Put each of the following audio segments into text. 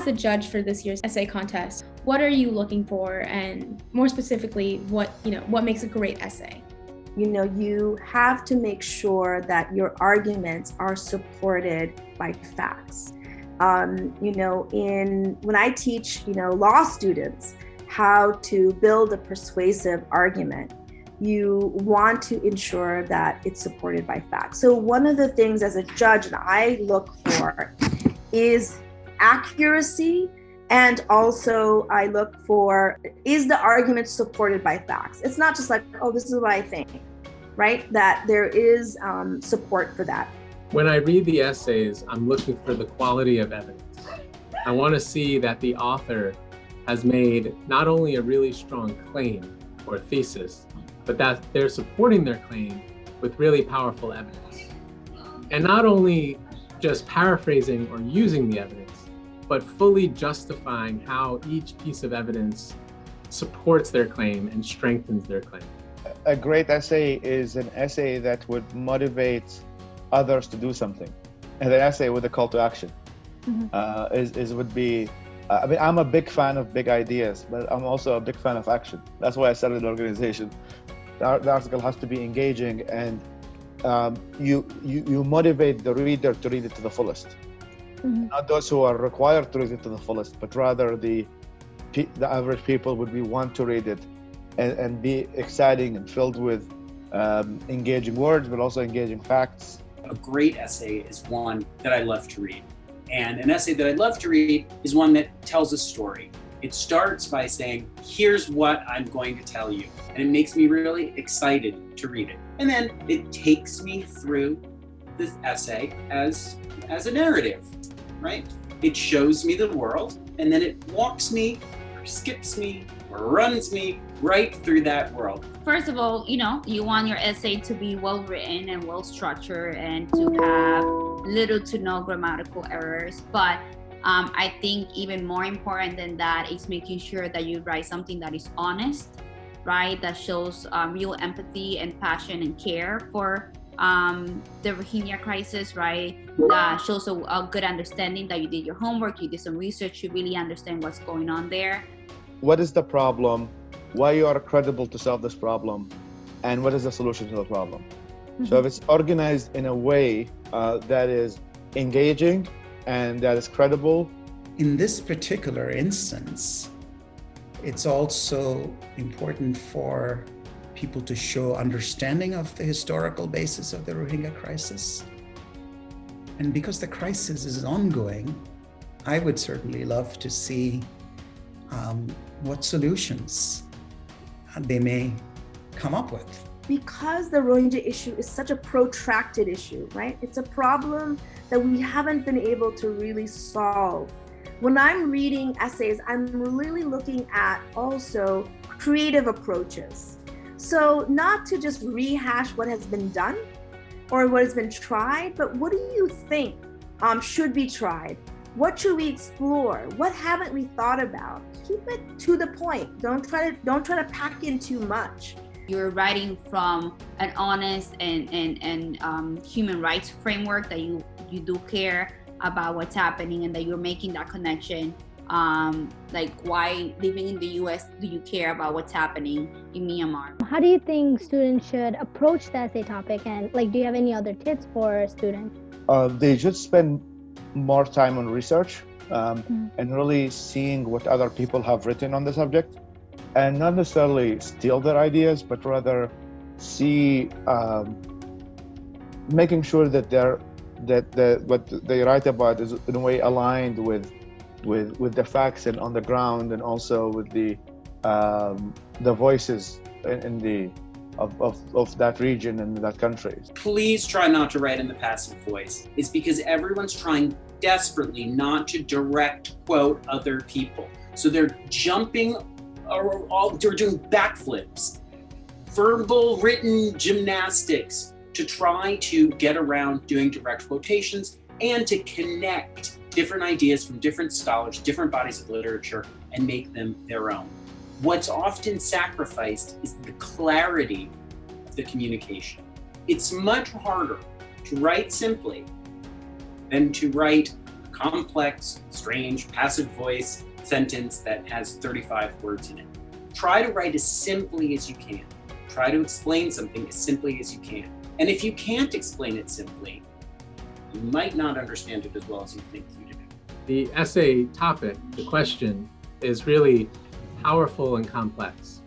as a judge for this year's essay contest, what are you looking for, and more specifically, what makes a great essay? You have to make sure that your arguments are supported by facts. When I teach, law students how to build a persuasive argument, you want to ensure that it's supported by facts. So one of the things as a judge that I look for is accuracy, and also I look for, is the argument supported by facts? It's not just like, oh, this is what I think, right? That there is support for that. When I read the essays, I'm looking for the quality of evidence. I want to see that the author has made not only a really strong claim or thesis, but that they're supporting their claim with really powerful evidence. And not only just paraphrasing or using the evidence, but fully justifying how each piece of evidence supports their claim and strengthens their claim. A great essay is an essay that would motivate others to do something, and an essay with a call to action. Would be. I'm a big fan of big ideas, but I'm also a big fan of action. That's why I started the organization. The article has to be engaging, and you motivate the reader to read it to the fullest. Not those who are required to read it to the fullest, but rather the average people would want to read it and be exciting and filled with engaging words, but also engaging facts. A great essay is one that I love to read. And an essay that I love to read is one that tells a story. It starts by saying, here's what I'm going to tell you. And it makes me really excited to read it. And then it takes me through this essay as a narrative, right? It shows me the world, and then it walks me, or skips me, or runs me right through that world. First of all, you want your essay to be well written and well structured and to have little to no grammatical errors. But I think even more important than that is making sure that you write something that is honest, right? That shows real empathy and passion and care for the Rohingya crisis, right? That shows a good understanding that you did your homework, you did some research, you really understand what's going on there. What is the problem? Why you are credible to solve this problem? And what is the solution to the problem? So if it's organized in a way that is engaging and that is credible. In this particular instance, it's also important for people to show understanding of the historical basis of the Rohingya crisis. And because the crisis is ongoing, I would certainly love to see what solutions they may come up with. Because the Rohingya issue is such a protracted issue, right? It's a problem that we haven't been able to really solve. When I'm reading essays, I'm really looking at also creative approaches. So not to just rehash what has been done or what has been tried, but what do you think should be tried? What should we explore? What haven't we thought about? Keep it to the point. Don't try to pack in too much. You're writing from an honest and human rights framework that you do care about what's happening and that you're making that connection. Like, why living in the US do you care about what's happening in Myanmar? How do you think students should approach the essay topic, and do you have any other tips for students? They should spend more time on research and really seeing what other people have written on the subject, and not necessarily steal their ideas, but rather see, making sure that what they write about is in a way aligned with the facts and on the ground, and also with the voices of that region and that country. Please try not to write in the passive voice. It's because everyone's trying desperately not to direct quote other people. So they're jumping, or they're doing backflips, verbal written gymnastics to try to get around doing direct quotations and to connect different ideas from different scholars, different bodies of literature, and make them their own. What's often sacrificed is the clarity of the communication. It's much harder to write simply than to write complex, strange, passive voice sentence that has 35 words in it. Try to write as simply as you can. Try to explain something as simply as you can. And if you can't explain it simply, you might not understand it as well as you think you do. The essay topic, the question, is really powerful and complex.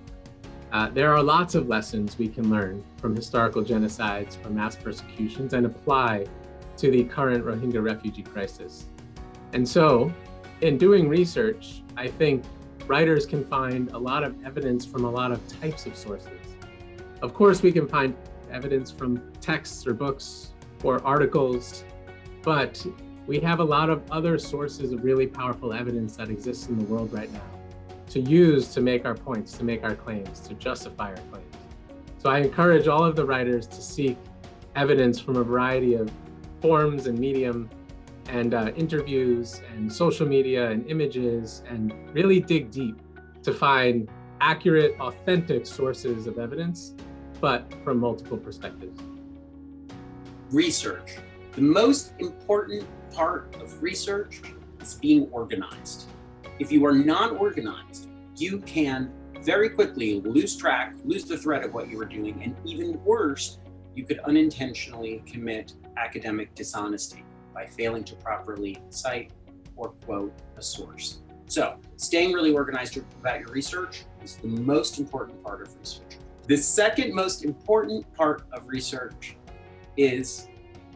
There are lots of lessons we can learn from historical genocides, from mass persecutions, and apply to the current Rohingya refugee crisis. And so, in doing research, I think writers can find a lot of evidence from a lot of types of sources. Of course, we can find evidence from texts or books or articles, but we have a lot of other sources of really powerful evidence that exists in the world right now to use to make our points, to make our claims, to justify our claims. So I encourage all of the writers to seek evidence from a variety of forms and medium and interviews and social media and images, and really dig deep to find accurate, authentic sources of evidence, but from multiple perspectives. Research. The most important part of research is being organized. If you are not organized, you can very quickly lose track, lose the thread of what you were doing, and even worse, you could unintentionally commit academic dishonesty by failing to properly cite or quote a source. So, staying really organized about your research is the most important part of research. The second most important part of research is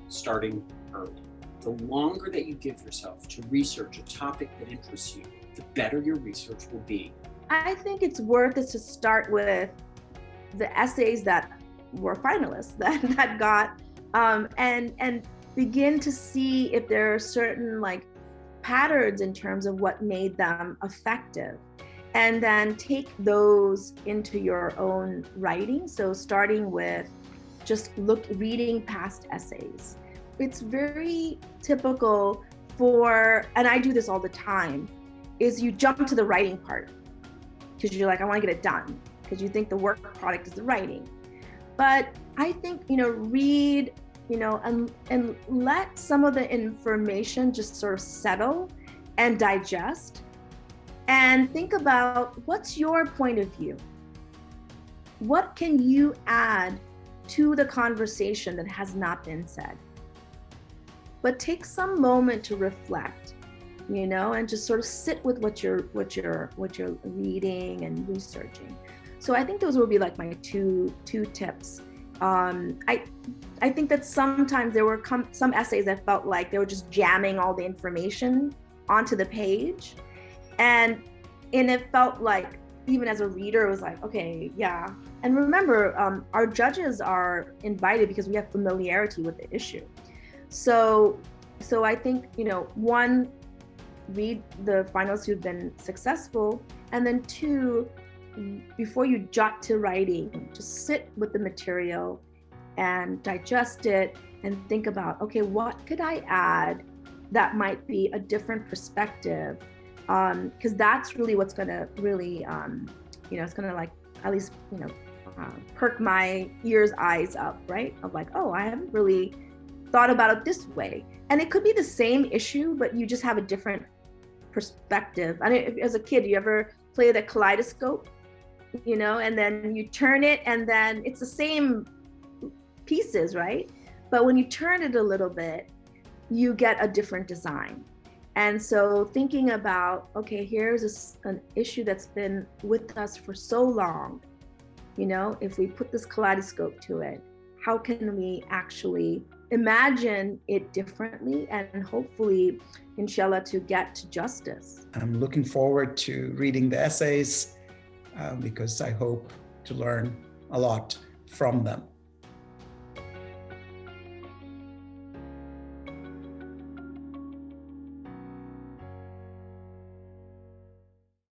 starting early. The longer that you give yourself to research a topic that interests you, the better your research will be. I think it's worth it to start with the essays that were finalists that got and begin to see if there are certain patterns in terms of what made them effective, and then take those into your own writing. So starting with just reading past essays. It's very typical and I do this all the time, is you jump to the writing part because you're like, I want to get it done, because you think the work product is the writing. But I think, read, and let some of the information just sort of settle and digest, and think about what's your point of view. What can you add to the conversation that has not been said? But take some moment to reflect, and just sort of sit with what you're reading and researching. So I think those will be my two tips. I think that sometimes there were some essays that felt like they were just jamming all the information onto the page, and it felt like, even as a reader, it was like, okay, yeah. And remember, our judges are invited because we have familiarity with the issue. So I think, one, read the finalists who've been successful, and then two, before you jot to writing, just sit with the material and digest it and think about, okay, what could I add that might be a different perspective? Because that's really what's gonna really, it's gonna at least, perk my eyes up, right? Of oh, I haven't really thought about it this way. And it could be the same issue, but you just have a different perspective. I mean, as a kid, you ever play the kaleidoscope, and then you turn it and then it's the same pieces, right? But when you turn it a little bit, you get a different design. And so thinking about, okay, here's an issue that's been with us for so long, if we put this kaleidoscope to it, how can we actually imagine it differently, and hopefully, inshallah, to get to justice. I'm looking forward to reading the essays because I hope to learn a lot from them.